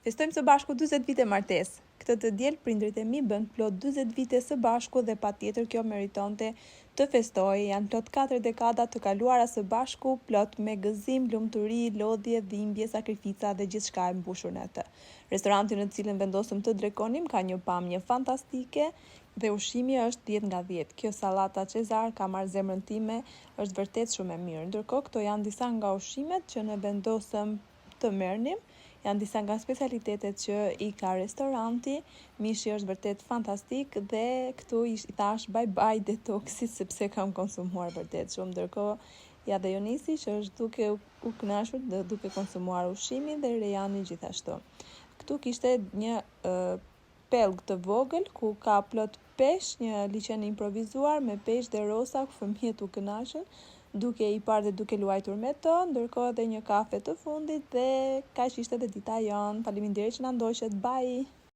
Festojmë së bashku 40 vite martesë. Këtë të diel prindrit e mi bën plot 40 vite së bashku dhe patjetër kjo meritonte të festojë. Janë plot 4 dekada të kaluara së bashku, plot me gëzim, lumturi, lodhje, dhimbje, sakrifica dhe gjithçka e mbushur në atë. Restoranti në të cilën vendosëm të drekonim ka një pamje fantastike dhe ushqimi është 10 nga 10. Kjo sallata Cezar ka marrë zemrën time, është vërtet shumë e mirë. Ndërkohë këto janë disa nga ushqimet që ne vendosëm të merrnim. Janë disa nga specialitetet që i ka restoranti, mishi është vërtet fantastik dhe këtu i thash bye detoksit sepse kam konsumuar vërtet shumë. Ndërkohë ja dhe Jonisi që është duke u kënaqur dhe duke konsumuar ushqimin dhe Rejani gjithashtu. Këtu kishte një pellg të vogël ku ka plot pesh, një liçen improvizuar me peshë dhe rosa ku fëmijët u kënaqën, duke i parë dhe duke luajtur me to, ndërkohë edhe një kafe të fundit dhe kaq ishte edhe dita jon. Faleminderit që na ndoqët. Bye.